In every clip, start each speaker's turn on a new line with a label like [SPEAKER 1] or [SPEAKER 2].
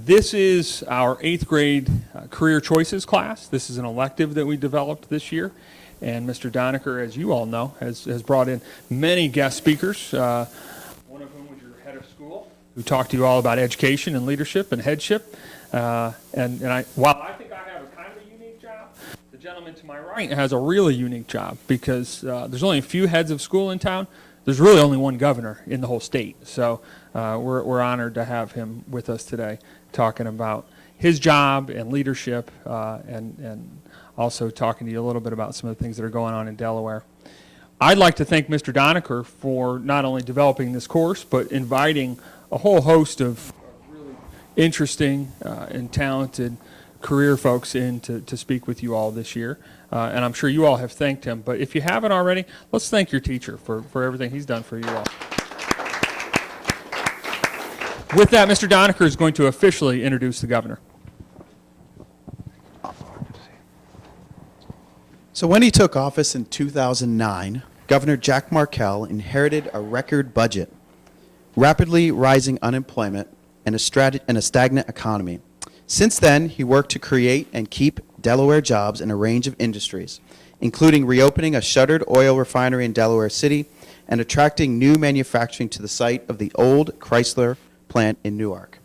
[SPEAKER 1] This is our 8th grade career choices class. This is an elective that we developed this year. And Mr. Donaker, as you all know, has brought in many guest speakers, one of whom was your head of school, who talked to you all about education and leadership and headship. While I think I have a kind of a unique job, the gentleman to my right has a really unique job because there's only a few heads of school in town. There's really only one governor in the whole state. So we're honored to have him with us today, talking about his job and leadership, and also talking to you a little bit about some of the things that are going on in Delaware. I'd like to thank Mr. Donaker for not only developing this course, but inviting a whole host of really interesting and talented career folks in to speak with you all this year. And I'm sure you all have thanked him. But if you haven't already, let's thank your teacher for everything he's done for you all. With that, Mr. Donaker is going to officially introduce the governor.
[SPEAKER 2] So when he took office in 2009, Governor Jack Markell inherited a record budget, rapidly rising unemployment, and a stagnant economy. Since then, he worked to create and keep Delaware jobs in a range of industries, including reopening a shuttered oil refinery in Delaware City and attracting new manufacturing to the site of the old Chrysler plant in Newark.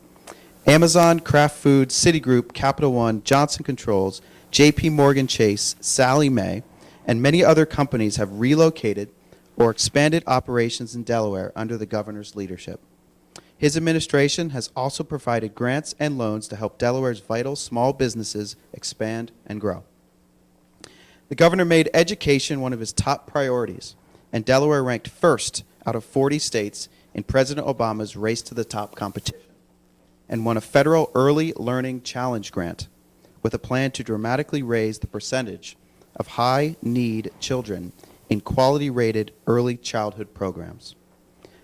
[SPEAKER 2] Amazon, Kraft Foods, Citigroup, Capital One, Johnson Controls, J.P. Morgan Chase, Sallie Mae, and many other companies have relocated or expanded operations in Delaware under the governor's leadership. His administration has also provided grants and loans to help Delaware's vital small businesses expand and grow. The governor made education one of his top priorities, and Delaware ranked first out of 40 states in President Obama's Race to the Top competition, and won a federal Early Learning Challenge grant with a plan to dramatically raise the percentage of high-need children in quality-rated early childhood programs.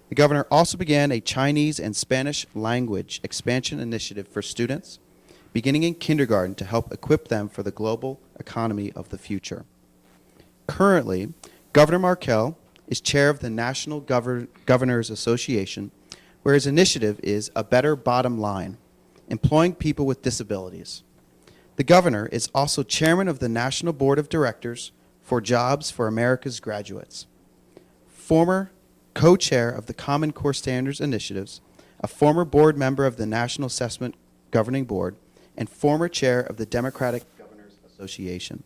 [SPEAKER 2] The governor also began a Chinese and Spanish language expansion initiative for students, beginning in kindergarten to help equip them for the global economy of the future. Currently, Governor Markell is chair of the National Governors Association, where his initiative is A Better Bottom Line, employing people with disabilities. The governor is also chairman of the National Board of Directors for Jobs for America's Graduates, former co-chair of the Common Core Standards Initiatives, a former board member of the National Assessment Governing Board, and former chair of the Democratic Governors Association.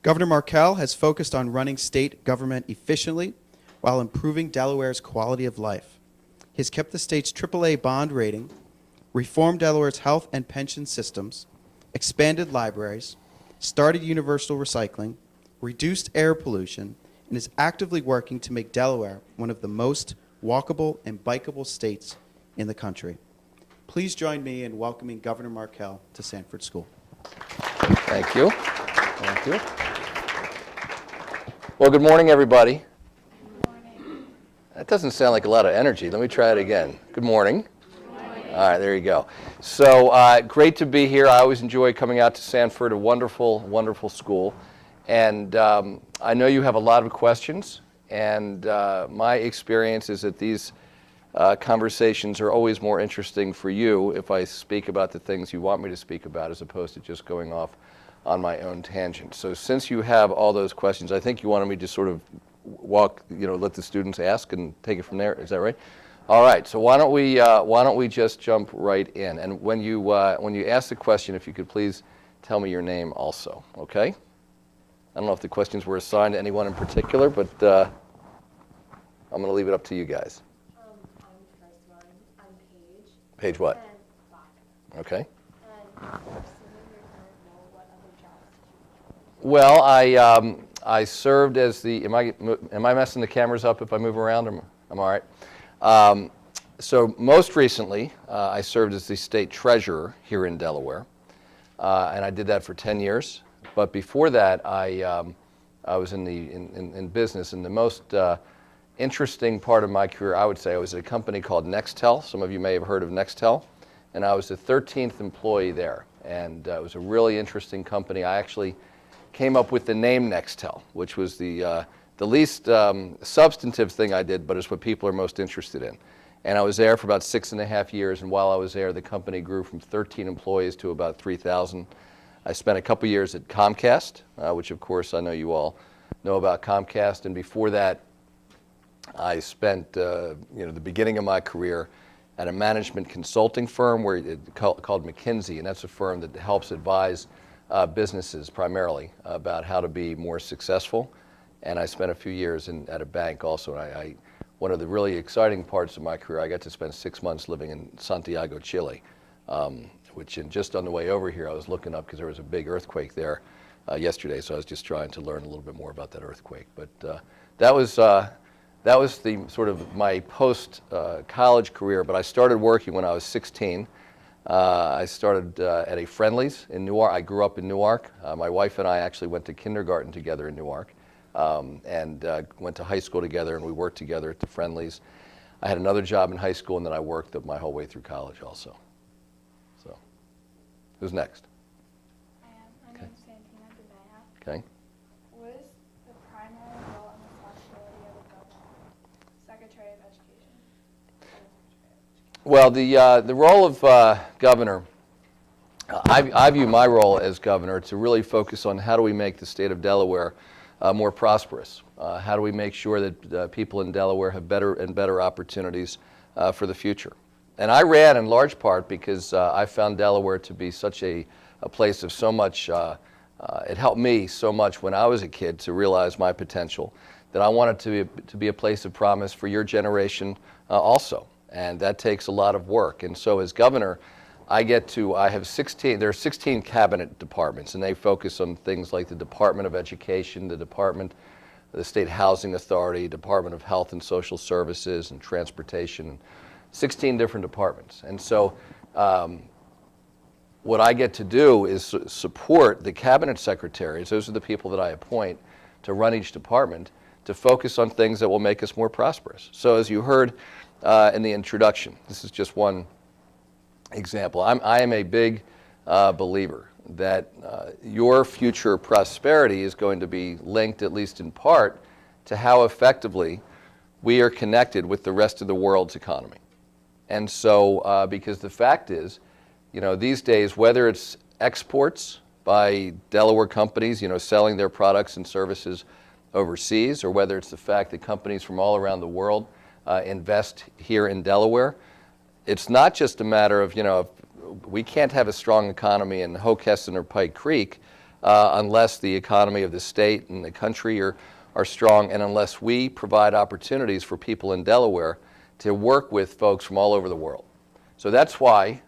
[SPEAKER 2] Governor Markell has focused on running state government efficiently while improving Delaware's quality of life. He has kept the state's AAA bond rating, reformed Delaware's health and pension systems, expanded libraries, started universal recycling, reduced air pollution, and is actively working to make Delaware one of the most walkable and bikeable states in the country. Please join me in welcoming Governor Markell to Sanford School.
[SPEAKER 3] Thank you. Thank you. Well, good morning, everybody.
[SPEAKER 4] Good morning.
[SPEAKER 3] That doesn't sound like a lot of energy. Let me try it again. Good morning. Good morning. All right, there you go. So great to be here. I always enjoy coming out to Sanford, a wonderful, wonderful school. And I know you have a lot of questions, and my experience is that these conversations are always more interesting for you if I speak about the things you want me to speak about as opposed to just going off on my own tangent. So since you have all those questions, I think you wanted me to sort of let the students ask and take it from there. Is that right? All right. So why don't we just jump right in? And when you ask the question, if you could please tell me your name also. Okay? I don't know if the questions were assigned to anyone in particular, but I'm going to leave it up to you guys.
[SPEAKER 4] I'm the first one. I'm Paige.
[SPEAKER 3] Paige what?
[SPEAKER 4] And Bach.
[SPEAKER 3] Okay.
[SPEAKER 4] And I'm assuming your current role, what other jobs do you
[SPEAKER 3] Well, I served as the. Am I messing the cameras up if I move around? I'm all right. So most recently, I served as the state treasurer here in Delaware, and I did that for 10 years. But before that, I was in business, and the most interesting part of my career, I would say, I was at a company called Nextel. Some of you may have heard of Nextel, and I was the 13th employee there, and it was a really interesting company. I actually came up with the name Nextel, which was the least substantive thing I did, but it's what people are most interested in. And I was there for about 6.5 years, and while I was there, the company grew from 13 employees to about 3,000. I spent a couple years at Comcast, which of course I know you all know about Comcast, and before that, I spent the beginning of my career at a management consulting firm called McKinsey, and that's a firm that helps advise businesses primarily about how to be more successful. And I spent a few years at a bank also. And one of the really exciting parts of my career, I got to spend 6 months living in Santiago, Chile, which just on the way over here, I was looking up because there was a big earthquake there yesterday. So I was just trying to learn a little bit more about that earthquake. But that was the sort of my post-college career. But I started working when I was 16. I started at a Friendly's in Newark. I grew up in Newark. My wife and I actually went to kindergarten together in Newark. And went to high school together, and we worked together at the Friendly's. I had another job in high school, and then I worked my whole way through college also. So, who's next?
[SPEAKER 4] I am. My name's Santina Debaya.
[SPEAKER 3] Okay.
[SPEAKER 4] What is the primary role and responsibility of the governor, Secretary of Education?
[SPEAKER 3] Well, the role of governor, I view my role as governor to really focus on how do we make the state of Delaware more prosperous. How do we make sure that people in Delaware have better and better opportunities for the future? And I ran in large part because I found Delaware to be such a place of so much, it helped me so much when I was a kid to realize my potential, that I wanted to be a place of promise for your generation also. And that takes a lot of work. And so as governor, I have 16, there are 16 cabinet departments, and they focus on things like the Department of Education, the State Housing Authority, Department of Health and Social Services, and Transportation, 16 different departments. And so what I get to do is support the cabinet secretaries, those are the people that I appoint to run each department, to focus on things that will make us more prosperous. So as you heard in the introduction, this is just one example. I am a big believer that your future prosperity is going to be linked, at least in part, to how effectively we are connected with the rest of the world's economy. And so, because the fact is, these days, whether it's exports by Delaware companies, selling their products and services overseas, or whether it's the fact that companies from all around the world invest here in Delaware, it's not just a matter of, we can't have a strong economy in Hockessin or Pike Creek unless the economy of the state and the country are strong, and unless we provide opportunities for people in Delaware to work with folks from all over the world. So that's why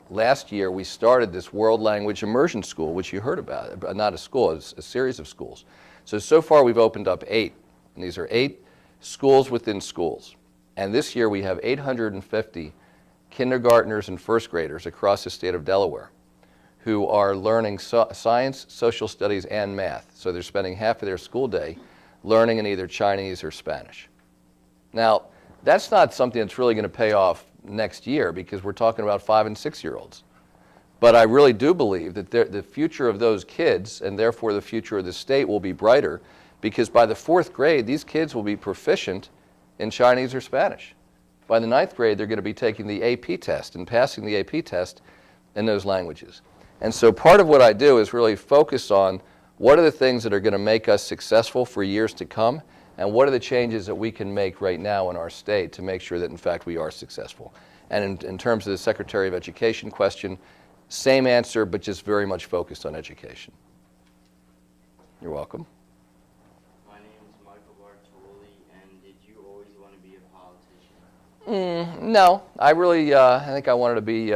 [SPEAKER 3] last year we started this World Language Immersion School, which you heard about. Not a school, it's a series of schools. So far we've opened up 8, and these are 8 schools within schools. And this year we have 850 kindergartners and first graders across the state of Delaware who are learning science, social studies, and math. So they're spending half of their school day learning in either Chinese or Spanish. Now, that's not something that's really going to pay off next year because we're talking about 5- and 6-year-olds. But I really do believe that the future of those kids, and therefore the future of the state, will be brighter because by the 4th grade, these kids will be proficient in Chinese or Spanish. By the 9th grade, they're going to be taking the AP test and passing the AP test in those languages. And so part of what I do is really focus on what are the things that are going to make us successful for years to come, and what are the changes that we can make right now in our state to make sure that, in fact, we are successful. And in terms of the Secretary of Education question, same answer, but just very much focused on education. You're welcome.
[SPEAKER 5] My name is Michael Bartoli, and did you always want to be a politician?
[SPEAKER 3] No, I think I wanted to be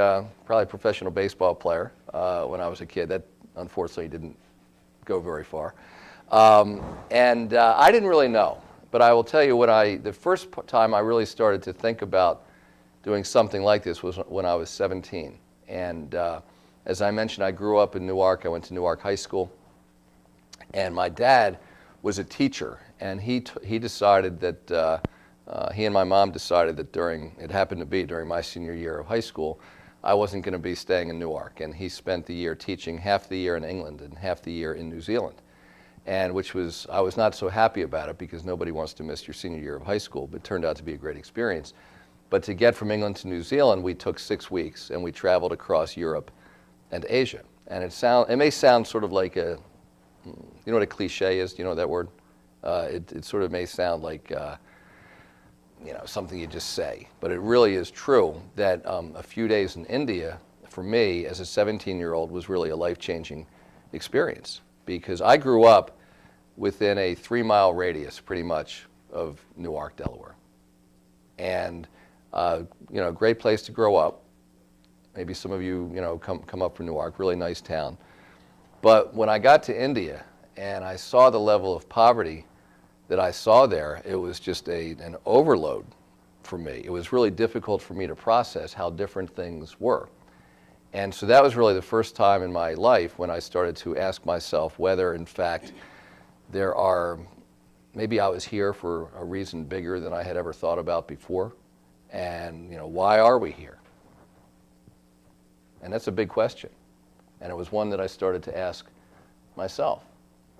[SPEAKER 3] probably a professional baseball player when I was a kid. That unfortunately didn't go very far. And I didn't really know, but I will tell you the first time I really started to think about doing something like this was when I was 17. And as I mentioned, I grew up in Newark. I went to Newark High School. And my dad was a teacher, and he decided that, he and my mom decided that it happened to be during my senior year of high school, I wasn't going to be staying in Newark. And he spent the year teaching half the year in England and half the year in New Zealand. And I was not so happy about it because nobody wants to miss your senior year of high school, but it turned out to be a great experience. But to get from England to New Zealand, we took 6 weeks, and we traveled across Europe and Asia. And it may sound sort of like you know what a cliche is? Do you know that word? It sort of may sound like something you just say, but it really is true that a few days in India, for me as a 17-year-old, was really a life-changing experience, because I grew up within a 3-mile radius, pretty much, of Newark, Delaware, and great place to grow up. Maybe some of you come up from Newark, really nice town. But when I got to India and I saw the level of poverty that I saw there, it was just an overload for me. It was really difficult for me to process how different things were. And so that was really the first time in my life when I started to ask myself whether, in fact, maybe I was here for a reason bigger than I had ever thought about before. And, why are we here? And that's a big question. And it was one that I started to ask myself.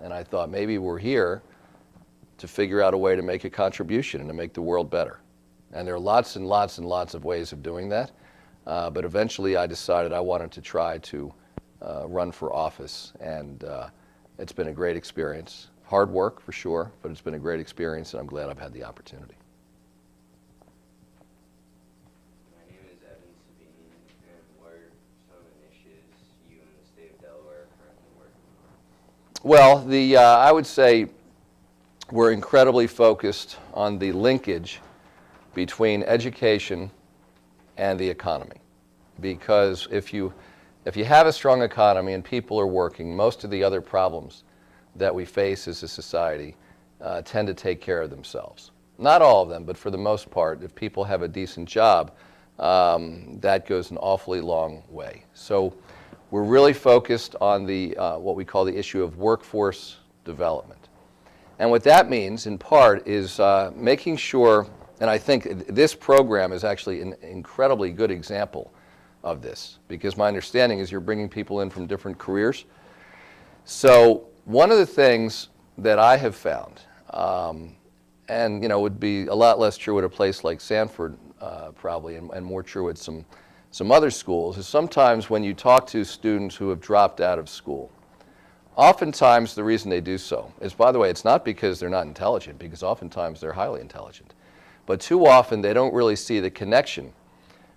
[SPEAKER 3] And I thought, maybe we're here to figure out a way to make a contribution and to make the world better. And there are lots and lots and lots of ways of doing that. But eventually I decided I wanted to try to run for office. And it's been a great experience. Hard work, for sure, but it's been a great experience, and I'm glad I've had the opportunity.
[SPEAKER 5] My name is Evan Sabine, and what are some initiatives you and the state of Delaware are currently working on?
[SPEAKER 3] Well, I would say we're incredibly focused on the linkage between education and the economy. Because if you have a strong economy and people are working, most of the other problems that we face as a society tend to take care of themselves. Not all of them, but for the most part, if people have a decent job, that goes an awfully long way. So we're really focused on what we call the issue of workforce development. And what that means, in part, is making sure, and I think this program is actually an incredibly good example of this, because my understanding is you're bringing people in from different careers. So one of the things that I have found, and would be a lot less true at a place like Sanford probably, and more true at some other schools, is sometimes when you talk to students who have dropped out of school, oftentimes the reason they do so is, by the way, it's not because they're not intelligent, because oftentimes they're highly intelligent. But too often they don't really see the connection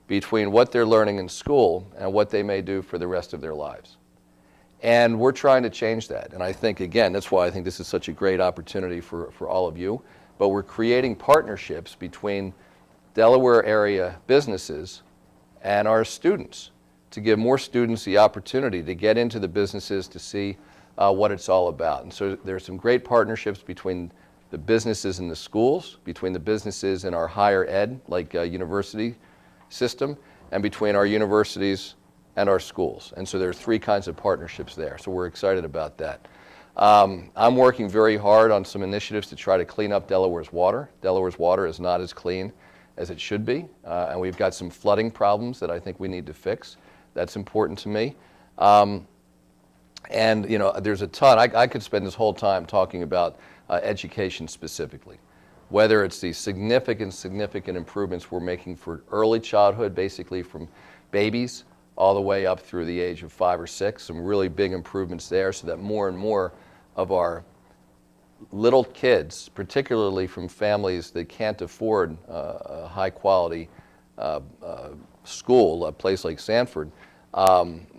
[SPEAKER 3] between what they're learning in school and what they may do for the rest of their lives. And we're trying to change that. And I think, again, that's why I think this is such a great opportunity for all of you. But we're creating partnerships between Delaware area businesses and our students to give more students the opportunity to get into the businesses to see what it's all about. And so there's some great partnerships between the businesses and the schools, between the businesses and our higher ed, like university system, and between our universities and our schools. And so there are 3 kinds of partnerships there. So we're excited about that. I'm working very hard on some initiatives to try to clean up Delaware's water. Delaware's water is not as clean as it should be, and we've got some flooding problems that I think we need to fix. That's important to me. And there's a ton. I could spend this whole time talking about education specifically, whether it's the significant improvements we're making for early childhood, basically from babies all the way up through the age of 5 or 6, some really big improvements there, so that more and more of our little kids, particularly from families that can't afford a high quality school, a place like Sanford,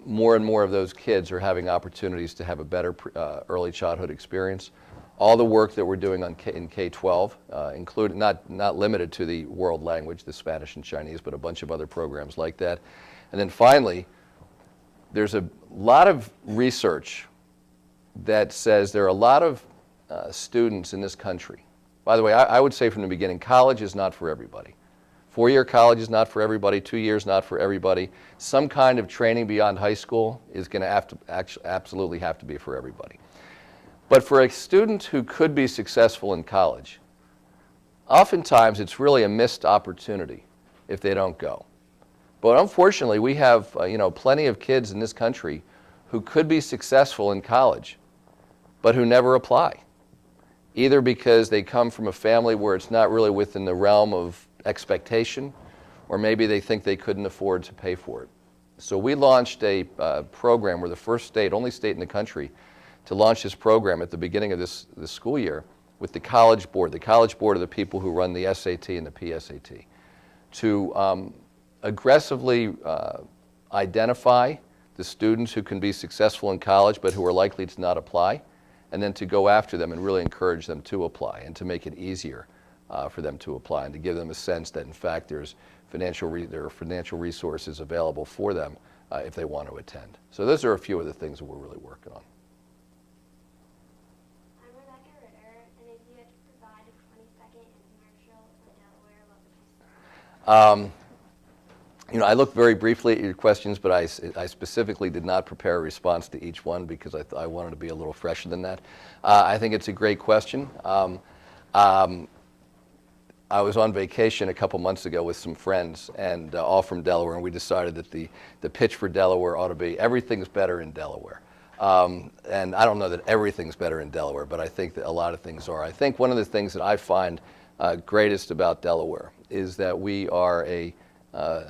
[SPEAKER 3] more and more of those kids are having opportunities to have a better early childhood experience. All the work that we're doing in K-12, including not limited to the world language, the Spanish and Chinese, but a bunch of other programs like that. And then finally, there's a lot of research that says there are a lot of students in this country. By the way, I would say from the beginning, college is not for everybody. 4-year college is not for everybody. 2 years not for everybody. Some kind of training beyond high school is going to absolutely have to be for everybody. But for a student who could be successful in college, oftentimes it's really a missed opportunity if they don't go. But unfortunately, we have plenty of kids in this country who could be successful in college, but who never apply, either because they come from a family where it's not really within the realm of expectation, or maybe they think they couldn't afford to pay for it. So we launched a program. We're the first state, only state in the country, to launch this program at the beginning of this school year with the College Board. The College Board are the people who run the SAT and the PSAT, to aggressively identify the students who can be successful in college but who are likely to not apply, and then to go after them and really encourage them to apply and to make it easier for them to apply, and to give them a sense that in fact there are financial resources available for them if they want to attend. So those are a few of the things that we're really working on.
[SPEAKER 6] I'm Rebecca Ritter, and if you had to provide a 20-second infomercial for Delaware, what would you say?
[SPEAKER 3] I looked very briefly at your questions, but I specifically did not prepare a response to each one because I wanted to be a little fresher than that. I think it's a great question. I was on vacation a couple months ago with some friends, and all from Delaware, and we decided that the pitch for Delaware ought to be everything's better in Delaware. And I don't know that everything's better in Delaware, but I think that a lot of things are. I think one of the things that I find greatest about Delaware is that we are a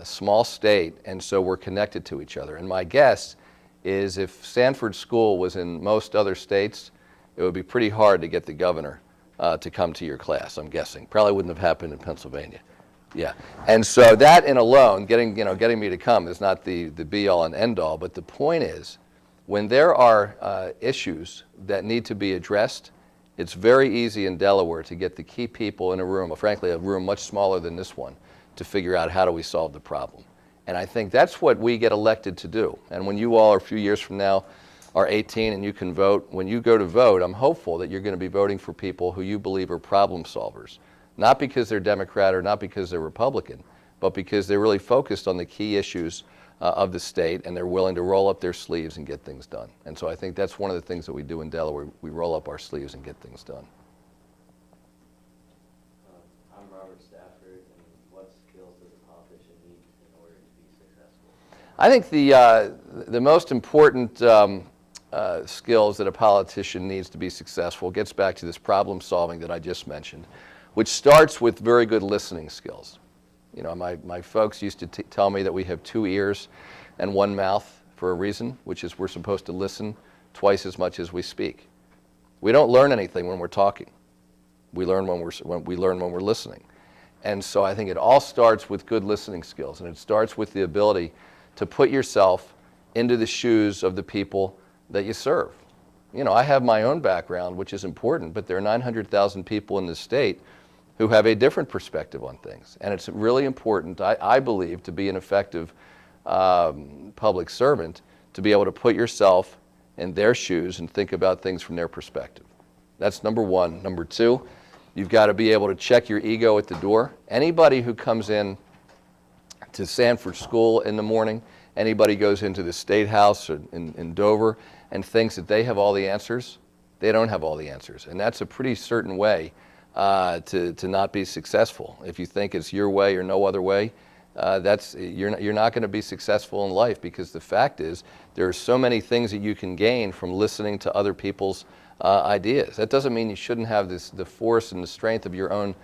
[SPEAKER 3] small state, and so we're connected to each other. And my guess is if Sanford School was in most other states, it would be pretty hard to get the governor to come to your class, I'm guessing. Probably wouldn't have happened in Pennsylvania. Yeah. And so that in alone, getting me to come is not the be-all and end-all, but the point is, when there are issues that need to be addressed, it's very easy in Delaware to get the key people in a room, frankly a room much smaller than this one, to figure out how do we solve the problem. And I think that's what we get elected to do. And when you all, a few years from now, are 18 and you can vote, when you go to vote, I'm hopeful that you're going to be voting for people who you believe are problem solvers. Not because they're Democrat or not because they're Republican, but because they're really focused on the key issues of the state, and they're willing to roll up their sleeves and get things done. And so I think that's one of the things that we do in Delaware. We roll up our sleeves and get things done.
[SPEAKER 5] I'm Robert Stafford, and what skills does a politician need in order to be successful?
[SPEAKER 3] I think the most important skills that a politician needs to be successful gets back to this problem solving that I just mentioned, which starts with very good listening skills. You know, my folks used to tell me that we have 2 ears and 1 mouth for a reason, which is we're supposed to listen twice as much as we speak. We don't learn anything when we're talking. We learn when we're listening. And so I think it all starts with good listening skills, and it starts with the ability to put yourself into the shoes of the people that you serve. You know, I have my own background, which is important, but there are 900,000 people in this state who have a different perspective on things. And it's really important, I believe, to be an effective public servant, to be able to put yourself in their shoes and think about things from their perspective. That's number one. Number two, you've got to be able to check your ego at the door. Anybody who comes in to Sanford School in the morning, anybody goes into the State House in Dover and thinks that they have all the answers, they don't have all the answers. And that's a pretty certain way to not be successful. If you think it's your way or no other way, you're not going to be successful in life, because the fact is there are so many things that you can gain from listening to other people's ideas. That doesn't mean you shouldn't have the force and the strength of your own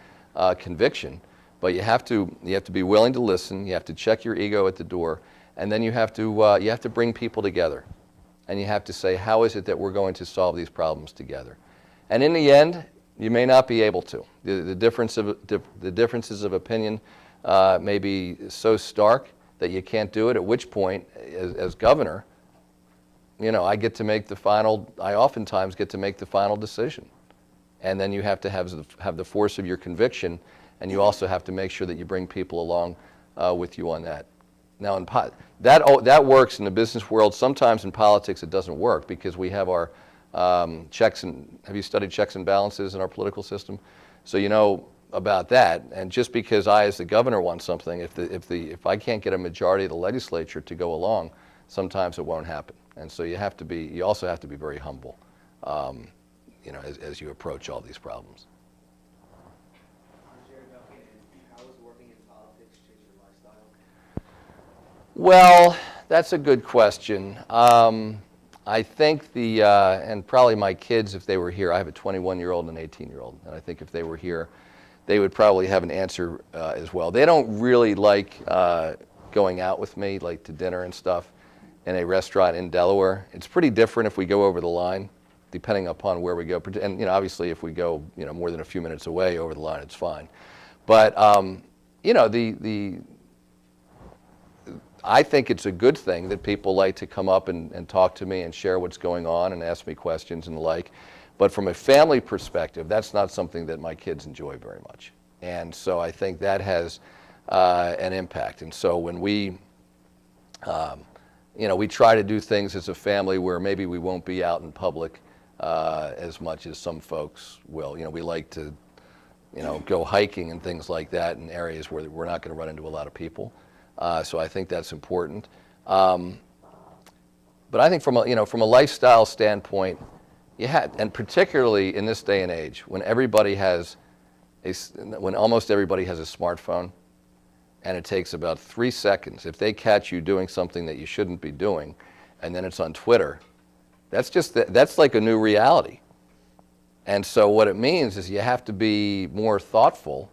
[SPEAKER 3] conviction, but you have to be willing to listen. You have to check your ego at the door, and then you have to bring people together, and you have to say, how is it that we're going to solve these problems together? And in the end, you may not be able to. The differences of opinion may be so stark that you can't do it, at which point, as governor, you know, I oftentimes get to make the final decision. And then you have to have the force of your conviction, and you also have to make sure that you bring people along with you on that. Now, that works in the business world. Sometimes in politics it doesn't work, because we have our have you studied checks and balances in our political system? So you know about that. And just because I, as the governor, want something, if I can't get a majority of the legislature to go along, sometimes it won't happen. And so you also have to be very humble, you know, as you approach all these problems.
[SPEAKER 5] How has working in politics changed your lifestyle?
[SPEAKER 3] Well, that's a good question. I think and probably my kids, if they were here, I have a 21-year-old and an 18-year-old, and I think if they were here, they would probably have an answer as well. They don't really like going out with me, like to dinner and stuff, in a restaurant in Delaware. It's pretty different if we go over the line, depending upon where we go. And obviously, if we go more than a few minutes away over the line, it's fine. But I think it's a good thing that people like to come up and talk to me and share what's going on and ask me questions and the like. But from a family perspective, that's not something that my kids enjoy very much. And so I think that has an impact. And so when we try to do things as a family where maybe we won't be out in public as much as some folks will. We like to, go hiking and things like that in areas where we're not going to run into a lot of people. So I think that's important. But I think from a lifestyle standpoint, and particularly in this day and age, when almost everybody has a smartphone, and it takes about 3 seconds, if they catch you doing something that you shouldn't be doing, and then it's on Twitter, that's like a new reality. And so what it means is you have to be more thoughtful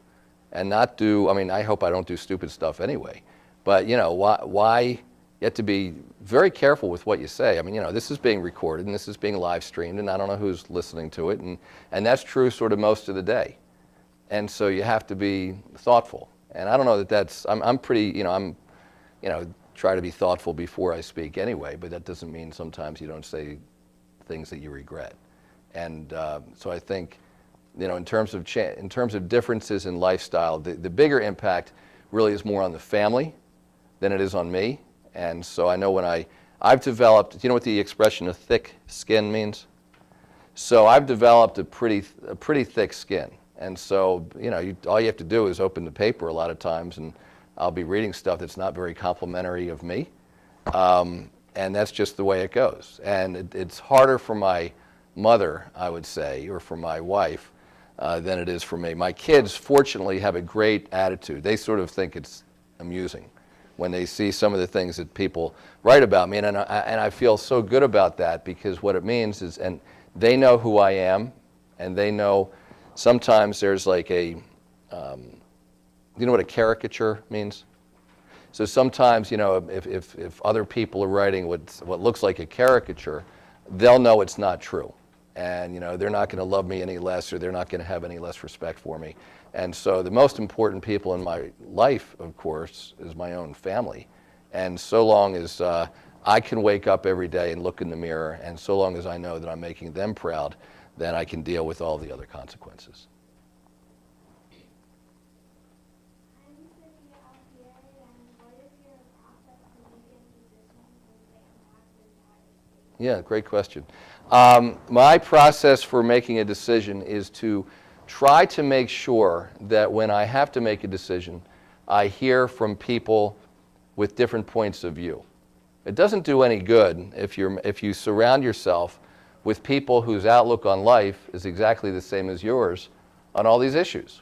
[SPEAKER 3] and not do, I hope I don't do stupid stuff anyway, but why you have to be very careful with what you say. This is being recorded and this is being live streamed, and I don't know who's listening to it, and that's true sort of most of the day. And so you have to be thoughtful. And I don't know that I'm pretty, try to be thoughtful before I speak anyway, but that doesn't mean sometimes you don't say things that you regret. And so I think, in terms of differences in lifestyle, the bigger impact really is more on the family than it is on me. And so I know when I've developed, do you know what the expression of thick skin means? So I've developed a pretty thick skin. And so, all you have to do is open the paper a lot of times, and I'll be reading stuff that's not very complimentary of me. And that's just the way it goes. And it's harder for my mother, I would say, or for my wife, than it is for me. My kids, fortunately, have a great attitude. They sort of think it's amusing when they see some of the things that people write about me. And I feel so good about that, because what it means is, and they know who I am, and they know sometimes there's like you know what a caricature means? So sometimes, if other people are writing what looks like a caricature, they'll know it's not true. And, they're not going to love me any less, or they're not going to have any less respect for me. And so the most important people in my life, of course, is my own family. And so long as I can wake up every day and look in the mirror, and so long as I know that I'm making them proud, then I can deal with all the other consequences. Yeah, great question. My process for making a decision is to try to make sure that when I have to make a decision, I hear from people with different points of view. It doesn't do any good if you surround yourself with people whose outlook on life is exactly the same as yours on all these issues.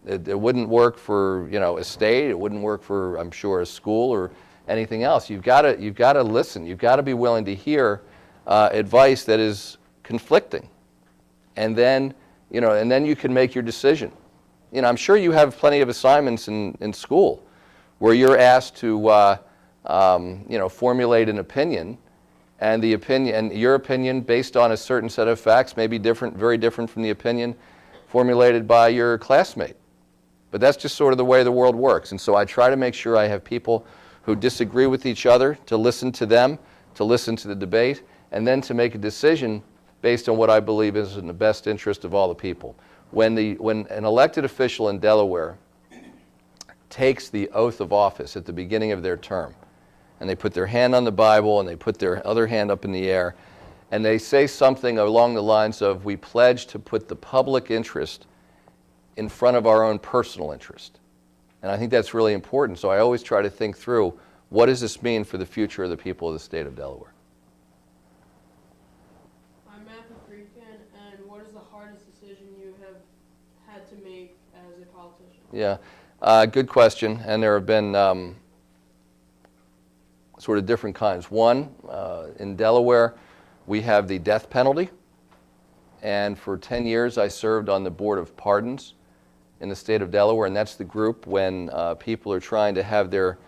[SPEAKER 3] It wouldn't work for a state. It wouldn't work for, I'm sure, a school or anything else. You've got to listen. You've got to be willing to hear advice that is conflicting, and then you can make your decision. I'm sure you have plenty of assignments in school where you're asked to formulate an opinion, and your opinion based on a certain set of facts may be different, very different from the opinion formulated by your classmate. But that's just sort of the way the world works. And so I try to make sure I have people who disagree with each other, to listen to them, to listen to the debate, and then to make a decision based on what I believe is in the best interest of all the people. When an elected official in Delaware takes the oath of office at the beginning of their term, and they put their hand on the Bible and they put their other hand up in the air, and they say something along the lines of, "We pledge to put the public interest in front of our own personal interest." And I think that's really important. So I always try to think through, what does this mean for the future of the people of the state of Delaware?
[SPEAKER 7] I'm Matthew Freakin, and what is the hardest decision you have had to make as a politician?
[SPEAKER 3] Yeah, good question. And there have been sort of different kinds. One, in Delaware, we have the death penalty. And for 10 years, I served on the Board of Pardons in the state of Delaware, and that's the group when people are trying to have their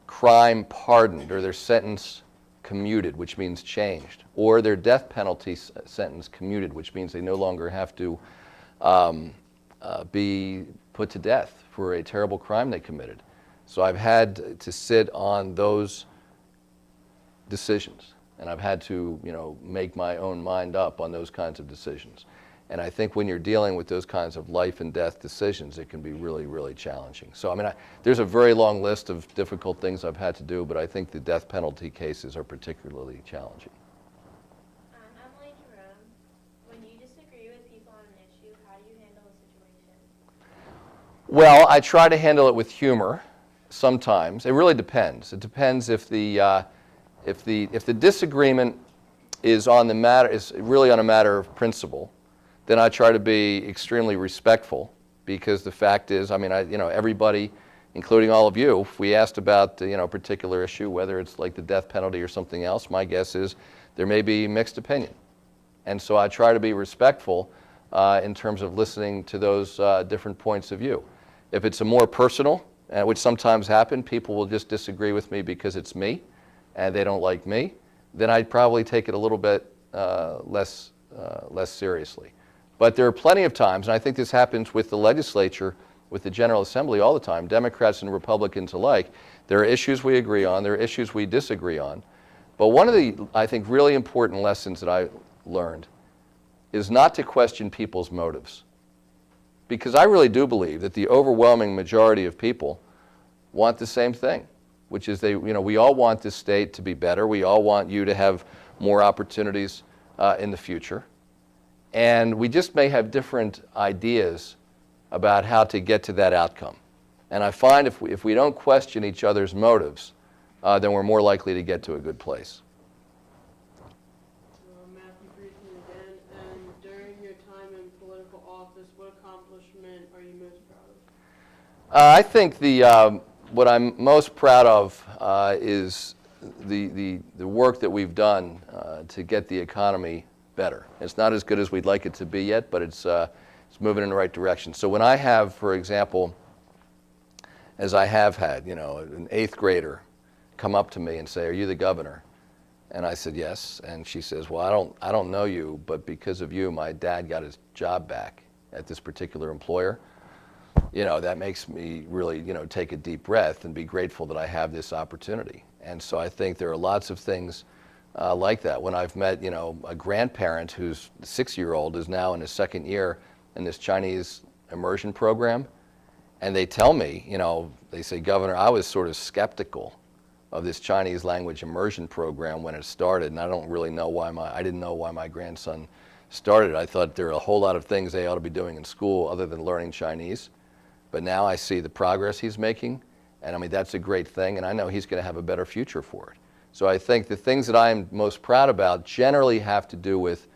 [SPEAKER 3] crime pardoned or their sentence commuted, which means changed, or their death penalty sentence commuted, which means they no longer have to be put to death for a terrible crime they committed. So I've had to sit on those decisions, and I've had to, make my own mind up on those kinds of decisions. And I think when you're dealing with those kinds of life and death decisions, it can be really, really challenging. So, there's a very long list of difficult things I've had to do, but I think the death penalty cases are particularly challenging.
[SPEAKER 6] I'm Emily Jerome. When you disagree with people on an issue, how do you handle the situation?
[SPEAKER 3] Well, I try to handle it with humor sometimes. It really depends. It depends if the disagreement is really on a matter of principle. Then I try to be extremely respectful, because the fact is, everybody, including all of you, if we asked about a particular issue, whether it's like the death penalty or something else, my guess is there may be mixed opinion. And so I try to be respectful in terms of listening to those different points of view. If it's a more personal, which sometimes happen, people will just disagree with me because it's me and they don't like me, then I'd probably take it a little bit less seriously. But there are plenty of times, and I think this happens with the legislature, with the General Assembly all the time, Democrats and Republicans alike. There are issues we agree on, there are issues we disagree on. But one of the, I think, really important lessons that I learned is not to question people's motives. Because I really do believe that the overwhelming majority of people want the same thing, which is we all want this state to be better. We all want you to have more opportunities in the future. And we just may have different ideas about how to get to that outcome. And I find if we don't question each other's motives, then we're more likely to get to a good place.
[SPEAKER 7] Matthew Friedman again, and during your time in political office, what accomplishment are you most proud of?
[SPEAKER 3] I think what I'm most proud of is the work that we've done to get the economy better. It's not as good as we'd like it to be yet, but it's moving in the right direction. So when I have, for example, as I have had, an 8th grader come up to me and say, "Are you the governor?" And I said, "Yes." And she says, "Well, I don't know you, but because of you, my dad got his job back at this particular employer." That makes me really, take a deep breath and be grateful that I have this opportunity. And so I think there are lots of things like that. When I've met, a grandparent whose 6-year-old is now in his 2nd year in this Chinese immersion program, and they tell me, they say, "Governor, I was sort of skeptical of this Chinese language immersion program when it started, and I didn't know why my grandson started. I thought there are a whole lot of things they ought to be doing in school other than learning Chinese. But now I see the progress he's making, and that's a great thing, and I know he's going to have a better future for it." So I think the things that I am most proud about generally have to do with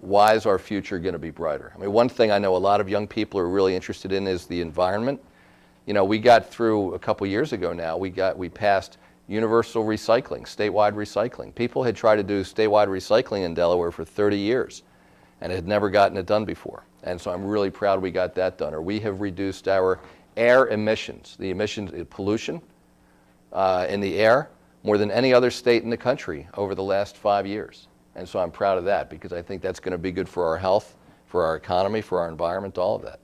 [SPEAKER 3] why is our future going to be brighter. One thing I know a lot of young people are really interested in is the environment. We got through a couple years ago now, we passed universal recycling, statewide recycling. People had tried to do statewide recycling in Delaware for 30 years and had never gotten it done before. And so I'm really proud we got that done. Or we have reduced our air emissions, the emissions, pollution in the air, more than any other state in the country over the last 5 years. And so I'm proud of that, because I think that's going to be good for our health, for our economy, for our environment, all of that.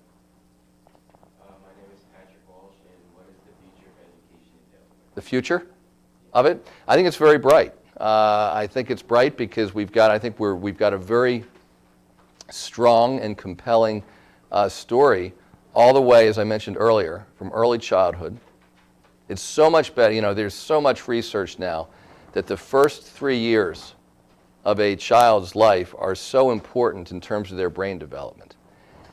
[SPEAKER 5] My name is Patrick Walsh, and what is the future of education in Delaware?
[SPEAKER 3] The future of it? I think it's very bright. I think it's bright because we've got a very strong and compelling story all the way, as I mentioned earlier, from early childhood. It's so much better. There's so much research now that the first 3 years of a child's life are so important in terms of their brain development.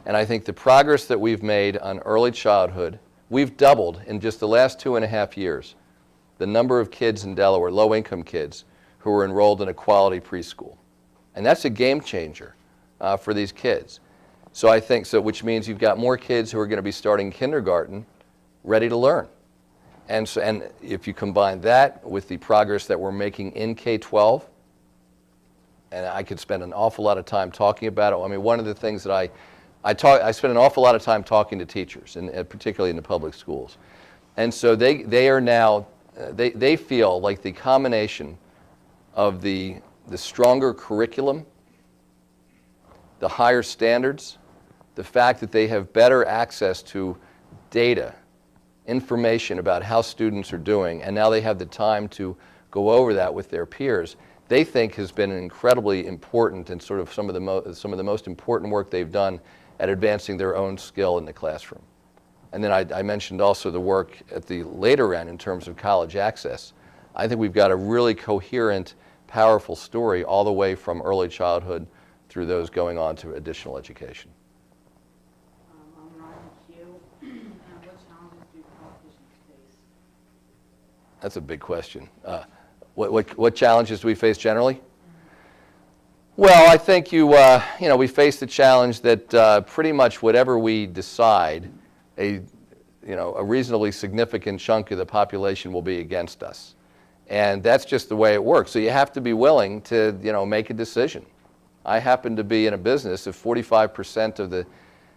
[SPEAKER 3] And I think the progress that we've made on early childhood, we've doubled in just the last 2.5 years the number of kids in Delaware, low-income kids, who are enrolled in a quality preschool. And that's a game changer for these kids. So I think, which means you've got more kids who are going to be starting kindergarten ready to learn. And if you combine that with the progress that we're making in K-12, and I could spend an awful lot of time talking about it. One of the things that I spend an awful lot of time talking to teachers, and particularly in the public schools. And so they are now, they feel like the combination of the stronger curriculum, the higher standards, the fact that they have better access to data, information about how students are doing, and now they have the time to go over that with their peers, they think has been incredibly important and sort of some of the most important work they've done at advancing their own skill in the classroom. And then I mentioned also the work at the later end in terms of college access. I think we've got a really coherent, powerful story all the way from early childhood through those going on to additional education.
[SPEAKER 8] I'm Ryan Q. What challenges do politicians face?
[SPEAKER 3] That's a big question. What challenges do we face generally? Well, I think we face the challenge that pretty much whatever we decide, a reasonably significant chunk of the population will be against us. And that's just the way it works. So you have to be willing to, make a decision. I happen to be in a business, if 45% of the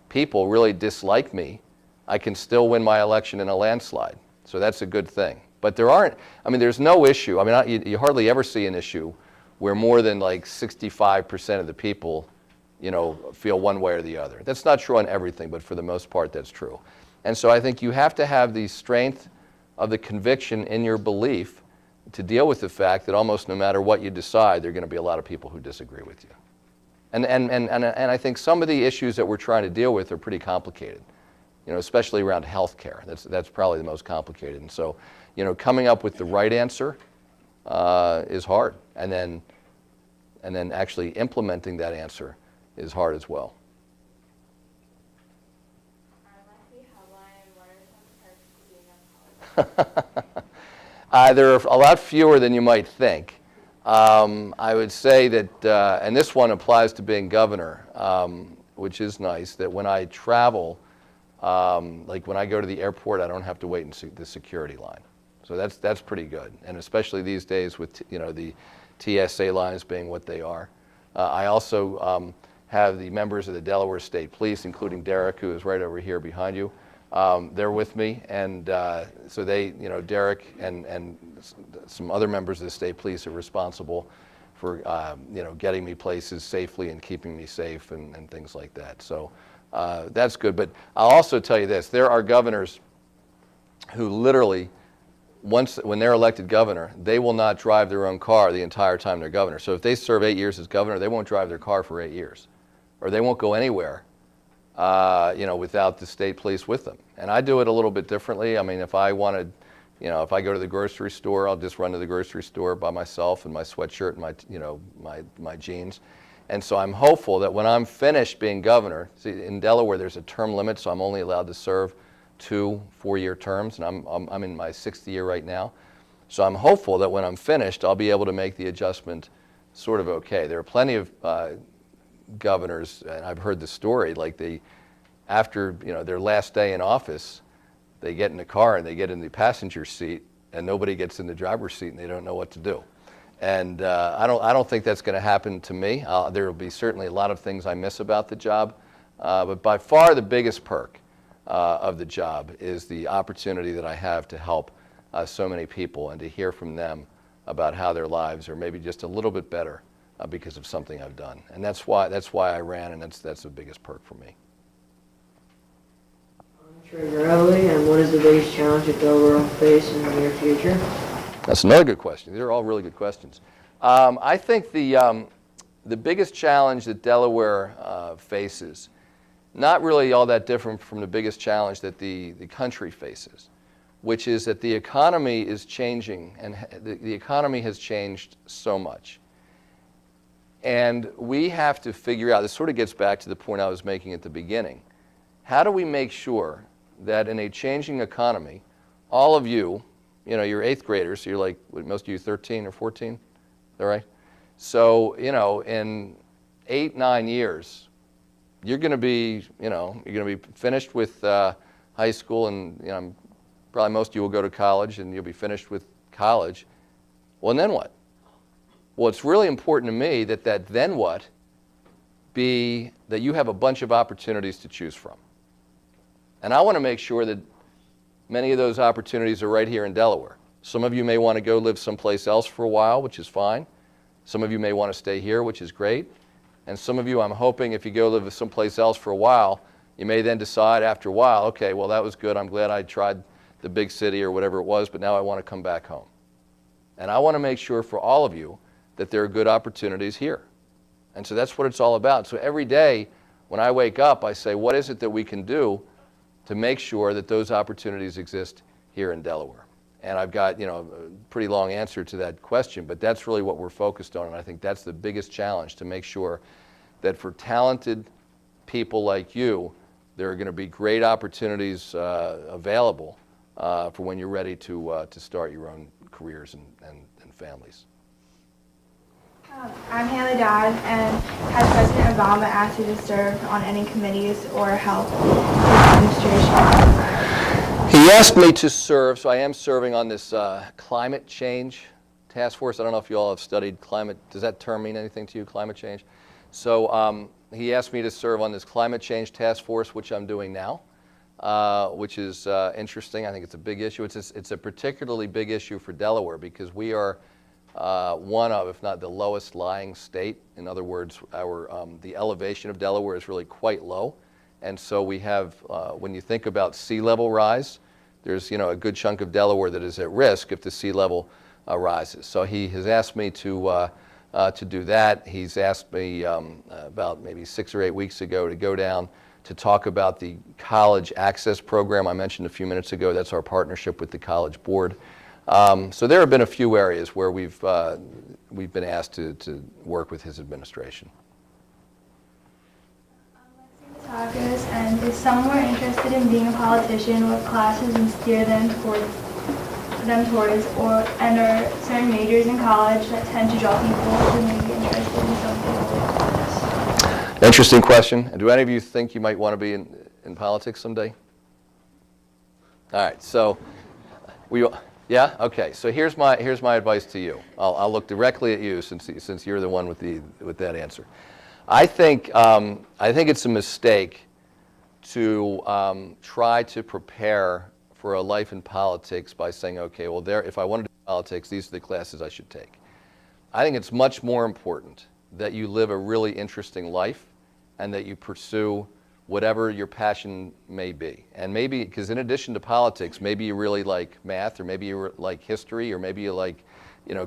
[SPEAKER 3] people really dislike me, I can still win my election in a landslide. So that's a good thing. But there's no issue. You hardly ever see an issue where more than like 65% of the people, feel one way or the other. That's not true on everything, but for the most part, that's true. And so I think you have to have the strength of the conviction in your belief to deal with the fact that almost no matter what you decide, there are going to be a lot of people who disagree with you. And I think some of the issues that we're trying to deal with are pretty complicated, especially around health care. That's probably the most complicated. And so, coming up with the right answer is hard. And then actually implementing that answer is hard as well. There are a lot fewer than you might think. I would say that, and this one applies to being governor, which is nice, that when I travel, like when I go to the airport, I don't have to wait in the security line. So that's pretty good, and especially these days with the TSA lines being what they are. I also have the members of the Delaware State Police, including Derek, who is right over here behind you. They're with me, and so they, Derek and some other members of the state police are responsible for, getting me places safely and keeping me safe and things like that. So that's good. But I'll also tell you this: there are governors who literally, when they're elected governor, they will not drive their own car the entire time they're governor. So if they serve 8 years as governor, they won't drive their car for 8 years, or they won't go anywhere without the state police with them. And I do it a little bit differently. If I wanted, if I go to the grocery store, I'll just run to the grocery store by myself in my sweatshirt and my jeans. And so I'm hopeful that when I'm finished being governor, see, in Delaware there's a term limit, so I'm only allowed to serve 2 4-year terms, and I'm in my 6th year right now. So I'm hopeful that when I'm finished, I'll be able to make the adjustment sort of okay. There are plenty of governors, and I've heard the story, like after their last day in office, they get in the car and they get in the passenger seat, and nobody gets in the driver's seat, and they don't know what to do. And I don't think that's going to happen to me. There will be certainly a lot of things I miss about the job, but by far the biggest perk of the job is the opportunity that I have to help so many people and to hear from them about how their lives are maybe just a little bit better because of something I've done. And that's why I ran, and that's the biggest perk for me.
[SPEAKER 9] Treasurer Everly, and what is the biggest challenge that Delaware will face in the near future?
[SPEAKER 3] That's another good question. These are all really good questions. I think the biggest challenge that Delaware faces, not really all that different from the biggest challenge that the country faces, which is that the economy is changing, and the economy has changed so much. And we have to figure out, this sort of gets back to the point I was making at the beginning, how do we make sure that in a changing economy, all of you, you're 8th graders, so you're like, most of you 13 or 14, is that right? So, in 8, 9 years, you're going to be, finished with high school, and probably most of you will go to college, and you'll be finished with college. Well, and then what? Well, it's really important to me that then what be that you have a bunch of opportunities to choose from. And I want to make sure that many of those opportunities are right here in Delaware. Some of you may want to go live someplace else for a while, which is fine. Some of you may want to stay here, which is great. And some of you, I'm hoping if you go live someplace else for a while, you may then decide after a while, okay, well, that was good. I'm glad I tried the big city or whatever it was, but now I want to come back home. And I want to make sure for all of you that there are good opportunities here. And so that's what it's all about. So every day when I wake up, I say, what is it that we can do to make sure that those opportunities exist here in Delaware? And I've got, a pretty long answer to that question, but that's really what we're focused on. And I think that's the biggest challenge, to make sure that for talented people like you, there are going to be great opportunities available for when you're ready to start your own careers and families.
[SPEAKER 4] I'm Haley Dodd, and has President Obama asked you to serve on any committees or help his administration?
[SPEAKER 3] He asked me to serve, so I am serving on this climate change task force. I don't know if you all have studied climate. Does that term mean anything to you, climate change? So he asked me to serve on this climate change task force, which I'm doing now, which is interesting. I think it's a big issue. It's a particularly big issue for Delaware because we are one of, if not the lowest lying state. In other words, the elevation of Delaware is really quite low. And so we have, when you think about sea level rise, there's a good chunk of Delaware that is at risk if the sea level rises. So he has asked me to do that. He's asked me about maybe 6 or 8 weeks ago to go down to talk about the college access program I mentioned a few minutes ago. That's our partnership with the College Board. So there have been a few areas where we've been asked to work with his administration.
[SPEAKER 4] And if someone were interested in being a politician, what classes would steer them towards, and are certain majors in college that tend to draw people who may be interested in something like this?
[SPEAKER 3] Interesting question. Do any of you think you might want to be in politics someday? All right. So yeah. Okay. So here's my advice to you. I'll look directly at you since you're the one with that answer. I think it's a mistake to try to prepare for a life in politics by saying, okay, well, if I want to do politics, these are the classes I should take. I think it's much more important that you live a really interesting life and that you pursue whatever your passion may be. And maybe, because in addition to politics, maybe you really like math, or maybe you like history, or maybe you like,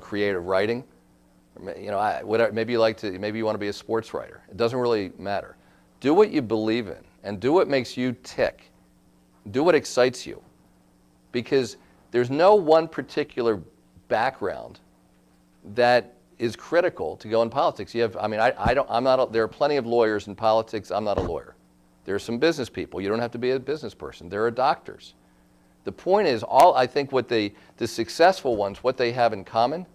[SPEAKER 3] creative writing. Maybe you want to be a sports writer. It doesn't really matter. Do what you believe in and do what makes you tick. Do what excites you. Because there's no one particular background that is critical to go in politics. There are plenty of lawyers in politics. I'm not a lawyer. There are some business people. You don't have to be a business person. There are doctors. The point is, I think what the successful ones, what they have in common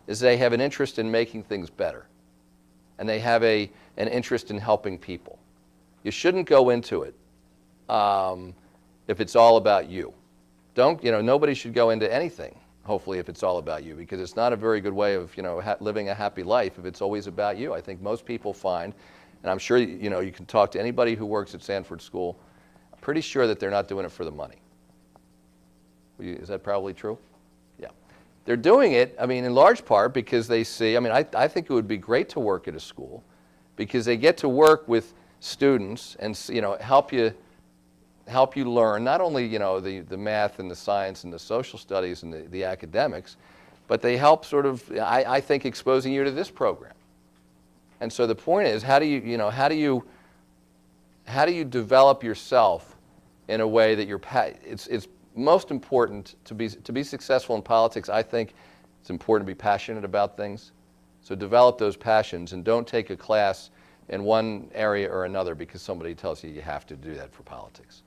[SPEAKER 3] is they have an interest in making things better. And they have an interest in helping people. You shouldn't go into it if it's all about you. Nobody should go into anything, hopefully, if it's all about you, because it's not a very good way of, living a happy life if it's always about you. I think most people find, and I'm sure, you can talk to anybody who works at Sanford School, I'm pretty sure that they're not doing it for the money. Is that probably true? Yeah. They're doing it, in large part because they see, I think it would be great to work at a school because they get to work with students and, help you learn not only, the math and the science and the social studies and the academics, but they help sort of, I think, exposing you to this program. And so the point is, how do you develop yourself in a way that it's most important to be successful in politics. I think it's important to be passionate about things. So develop those passions and don't take a class in one area or another because somebody tells you have to do that for politics.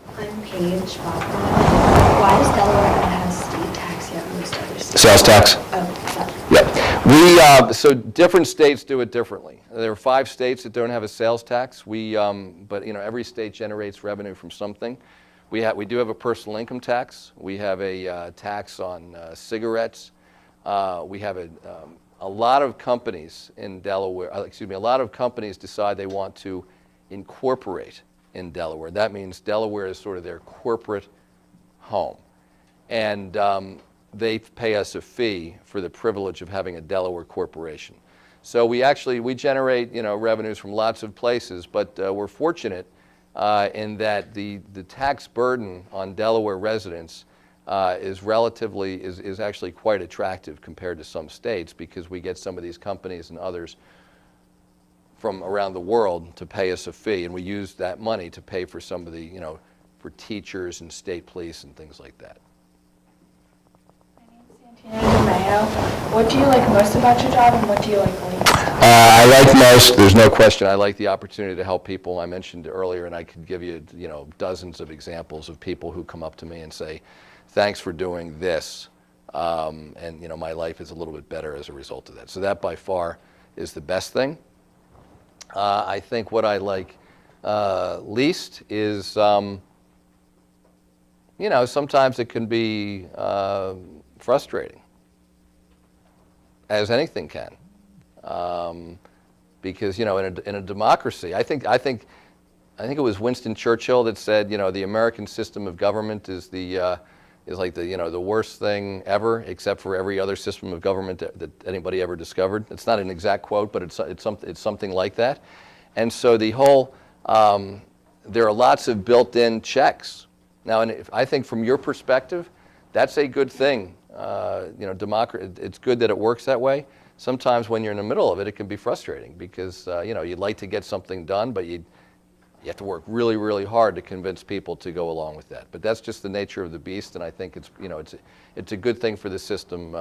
[SPEAKER 10] I'm Paige Bachman. Why does Delaware not have state tax yet most other states?
[SPEAKER 3] Sales tax?
[SPEAKER 10] Oh,
[SPEAKER 3] yeah. So different states do it differently. There are 5 states that don't have a sales tax. But every state generates revenue from something. We do have a personal income tax. We have a tax on cigarettes. We have a lot of companies in Delaware, a lot of companies decide they want to incorporate in Delaware. That means Delaware is sort of their corporate home. And they pay us a fee for the privilege of having a Delaware corporation. So we generate revenues from lots of places, but we're fortunate in that the tax burden on Delaware residents is actually quite attractive compared to some states, because we get some of these companies and others from around the world to pay us a fee, and we use that money to pay for some of the, for teachers and state police and things like that.
[SPEAKER 10] What do you like most about your job, and what do you like least?
[SPEAKER 3] I like most, there's no question, I like the opportunity to help people. I mentioned earlier, and I could give you, dozens of examples of people who come up to me and say, thanks for doing this, and my life is a little bit better as a result of that. So that by far is the best thing. I think what I like least is, sometimes it can be frustrating, as anything can, because in a democracy, I think it was Winston Churchill that said, the American system of government is like the worst thing ever, except for every other system of government that anybody ever discovered. It's not an exact quote, but it's something like that. And so the whole there are lots of built-in checks. Now, and I think from your perspective, that's a good thing. Democracy, it's good that it works that way. Sometimes when you're in the middle of it, it can be frustrating because you'd like to get something done, but you have to work really, really hard to convince people to go along with that. But that's just the nature of the beast, and I think it's a good thing for the system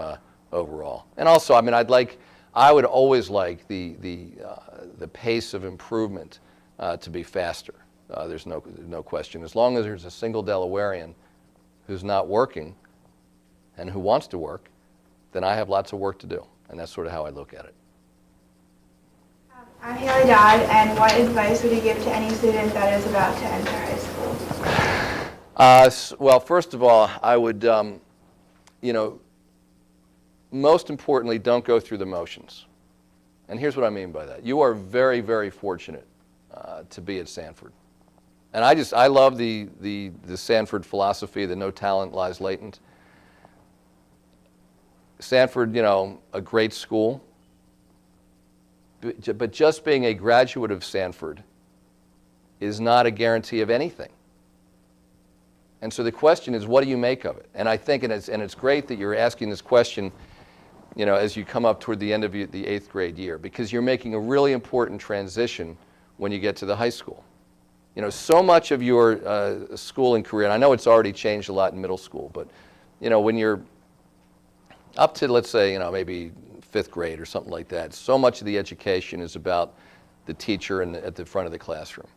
[SPEAKER 3] overall. And also, I would always like the pace of improvement to be faster. There's no question. As long as there's a single Delawarean who's not working and who wants to work, then I have lots of work to do, and that's sort of how I look at it.
[SPEAKER 4] I'm Haley Dodd, and what advice would you give to any student that is about to enter high school?
[SPEAKER 3] Well, first of all, I would, most importantly, don't go through the motions. And here's what I mean by that. You are very, very fortunate to be at Sanford. And I love the Stanford philosophy, the no talent lies latent. Sanford, a great school. But just being a graduate of Sanford is not a guarantee of anything. And so the question is, what do you make of it? And I think, and it's great that you're asking this question, as you come up toward the end of the 8th grade year, because you're making a really important transition when you get to the high school. So much of your schooling career, and I know it's already changed a lot in middle school, but when you're up to, let's say, maybe 5th grade or something like that, so much of the education is about the teacher at the front of the classroom,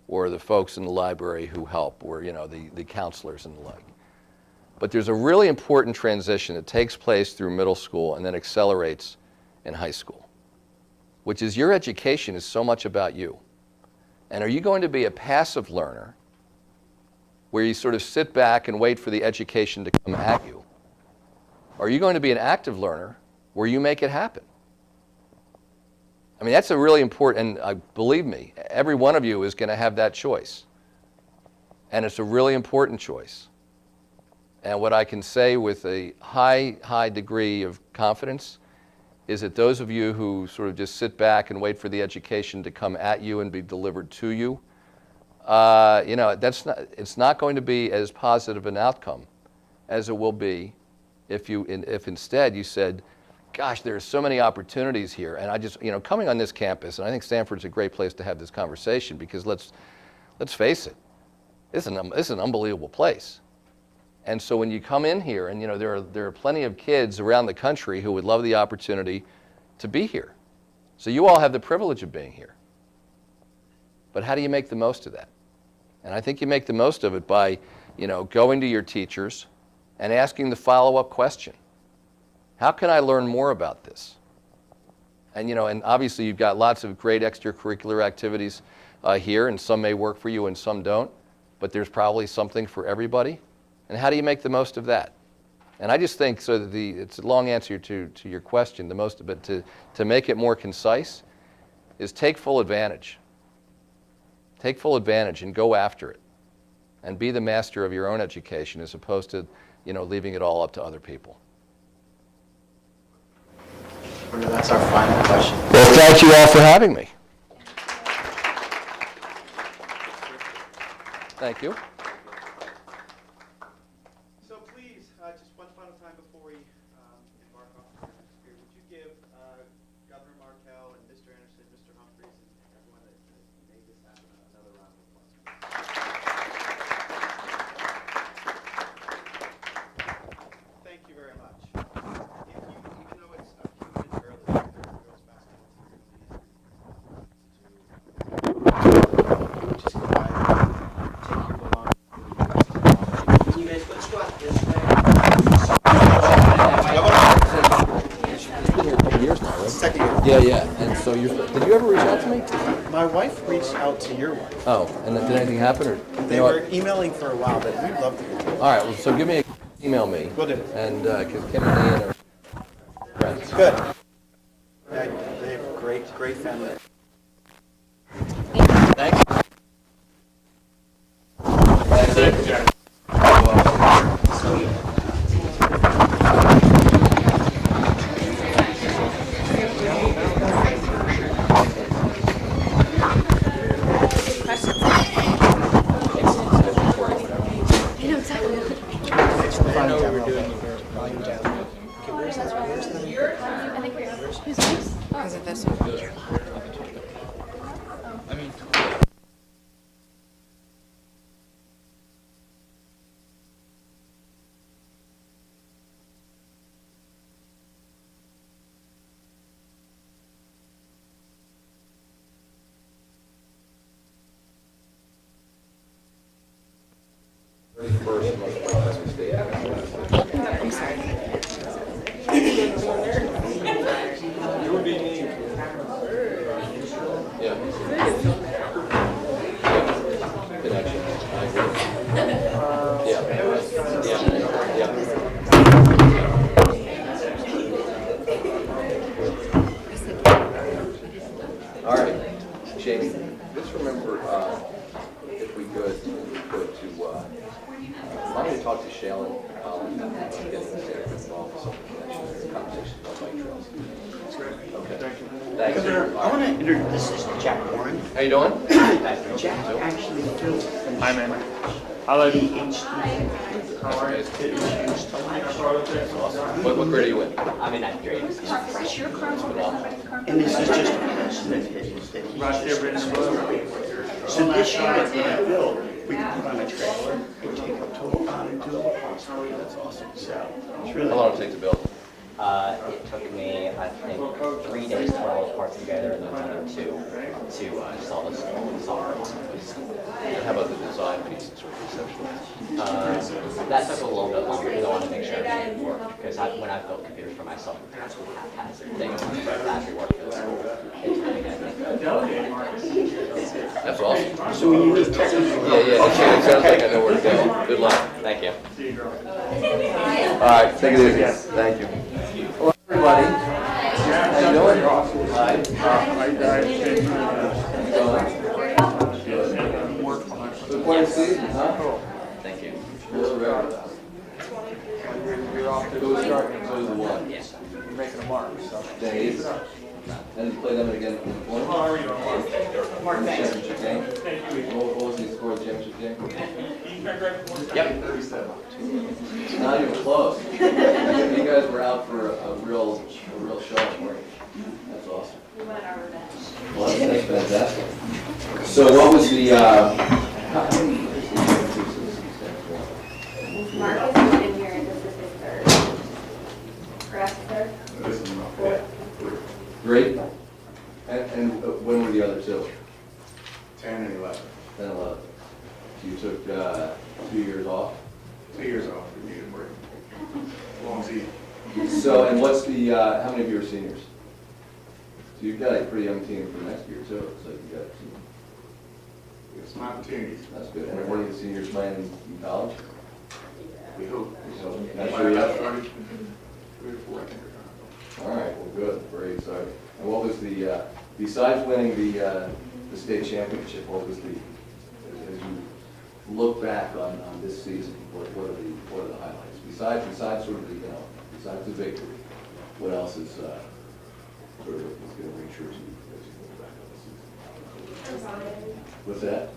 [SPEAKER 3] or the folks in the library who help, or the counselors and the like. But there's a really important transition that takes place through middle school and then accelerates in high school, which is your education is so much about you. And are you going to be a passive learner where you sort of sit back and wait for the education to come at you? Or are you going to be an active learner where you make it happen? I mean, that's a really important, and believe me, every one of you is going to have that choice. And it's a really important choice. And what I can say with a high degree of confidence is that those of you who sort of just sit back and wait for the education to come at you and be delivered to you, it's not going to be as positive an outcome as it will be if instead you said, gosh, there's so many opportunities here, and I just, coming on this campus, and I think Stanford's a great place to have this conversation, because let's face it, this is an unbelievable place. And so when you come in here, and there are plenty of kids around the country who would love the opportunity to be here. So you all have the privilege of being here. But how do you make the most of that? And I think you make the most of it by, going to your teachers and asking the follow-up question. How can I learn more about this? And and obviously you've got lots of great extracurricular activities here, and some may work for you and some don't, but there's probably something for everybody. And how do you make the most of that? And I just think, so that it's a long answer to your question, but to make it more concise, is take full advantage. Take full advantage and go after it. And be the master of your own education as opposed to, leaving it all up to other people.
[SPEAKER 2] That's our final question.
[SPEAKER 3] Well, thank you all for having me. Thank you.
[SPEAKER 2] So please, just one final time before we embark off the next year, would you give Governor Markell and Mr. Anderson, Mr. Humphreys, and everyone that made this happen another round of applause? Thank you very much. Even though it's a few minutes early, it goes fast enough, just go by, take your belongings. You guys, let's go out this way.
[SPEAKER 3] It's been here a couple years now, right?
[SPEAKER 2] Second year.
[SPEAKER 3] Yeah. And so did you ever reach out to me?
[SPEAKER 2] My wife reached out to your wife.
[SPEAKER 3] Oh, and then did anything happen? Or
[SPEAKER 2] They were emailing for a while, but we'd love to hear from you.
[SPEAKER 3] All right, well, so email me.
[SPEAKER 2] Will do.
[SPEAKER 3] And because Kim and Ian are friends.
[SPEAKER 2] Good. They have a great family.
[SPEAKER 3] Thanks. Thank you. First, most mistake.
[SPEAKER 10] I'm sorry.
[SPEAKER 3] You would be me. Yeah. Connection. I agree. Yeah. All right, Jamie, let's remember, if we could, go to, why don't we talk to Shaylin Collins about getting the Stanford Philosophy conversation about bike trails. That's great. Okay. Thank you. Thanks.
[SPEAKER 11] I want to introduce this is Jack Warren.
[SPEAKER 3] How you doing?
[SPEAKER 11] Jack actually built
[SPEAKER 1] Hi, man. I like
[SPEAKER 11] the HD.
[SPEAKER 1] How are you?
[SPEAKER 3] What grade are you in?
[SPEAKER 11] I'm in ninth grade. And this is just a passion of his that he's just so this year when I built, we can put on a trailer and take a total on and do it. That's awesome. So it's really
[SPEAKER 3] How long did it take to build?
[SPEAKER 12] It took me, I think, 3 days to put all the parts together and then another 2 to install the software.
[SPEAKER 3] And how about the design piece and sort of conceptual?
[SPEAKER 12] That took a little bit longer because I wanted to make sure everything worked. Because when I've built computers for myself, it's a haphazard thing. But after working for the school, it's really good.
[SPEAKER 3] That's awesome.
[SPEAKER 11] So when you need technical help.
[SPEAKER 3] Yeah, it sounds like I know where to go. Good luck.
[SPEAKER 12] Thank you.
[SPEAKER 3] All right, take it easy. Thank you. Hello, everybody. How you doing? Hi.
[SPEAKER 1] I died in
[SPEAKER 3] Good morning, Steve. Huh?
[SPEAKER 12] Thank you.
[SPEAKER 1] You're off to
[SPEAKER 3] Who was
[SPEAKER 1] the start.
[SPEAKER 3] so was the one?
[SPEAKER 12] Yes.
[SPEAKER 1] You're making a mark, so.
[SPEAKER 3] Dave. And you play them again in the morning?
[SPEAKER 1] How are you?
[SPEAKER 3] Mark, championship game? What was the score of the championship game?
[SPEAKER 12] Yep.
[SPEAKER 3] Not even close. You guys were out for a real showing, weren't you? That's awesome. Well, that's fantastic. So what was the, how many years did you go to since
[SPEAKER 6] Mark is in here, and this is his third. Correct, third?
[SPEAKER 3] Great. And when were the other two?
[SPEAKER 13] 10 and 11.
[SPEAKER 3] 10 and 11. So you took 2 years off?
[SPEAKER 13] 2 years off, we needed a break. Long season.
[SPEAKER 3] So, and what's the, how many of you are seniors? So you've got a pretty young team for next year too. It's like you got
[SPEAKER 13] We have some opportunities.
[SPEAKER 3] That's good. And are one of the seniors playing in college?
[SPEAKER 13] We hope.
[SPEAKER 3] Not sure yet?
[SPEAKER 13] 3 or 4, I think.
[SPEAKER 3] All right, well, good, very exciting. And what was the, besides winning the state championship, what was the, as you look back on this season, what are the highlights? Besides sort of the, besides the victory, what else is sort of going to ring true to you as you look back on the season? What's that?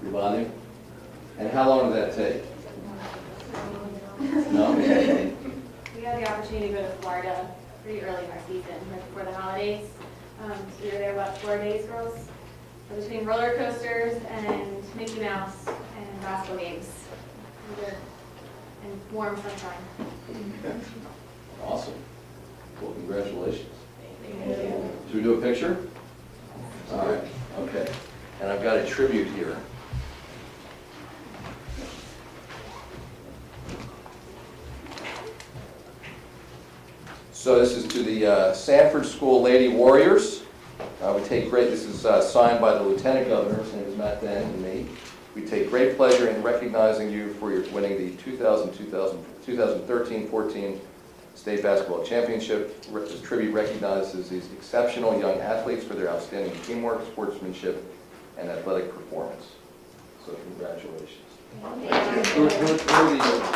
[SPEAKER 3] Rebonding. And how long did that take? No?
[SPEAKER 14] We had the opportunity to go to Florida pretty early in our season, right before the holidays. So we were there about 4 days, girls. So between roller coasters and Mickey Mouse and basketball games. And warm sunshine.
[SPEAKER 3] Awesome. Well, congratulations. Should we do a picture? All right, okay. And I've got a tribute here. So this is to the Sanford School Lady Warriors. We take great, this is signed by the Lieutenant Governor, his name is Matt Dan, and me. We take great pleasure in recognizing you for your winning the 2013-14 State Basketball Championship. This tribute recognizes these exceptional young athletes for their outstanding teamwork, sportsmanship, and athletic performance. So congratulations. Who are the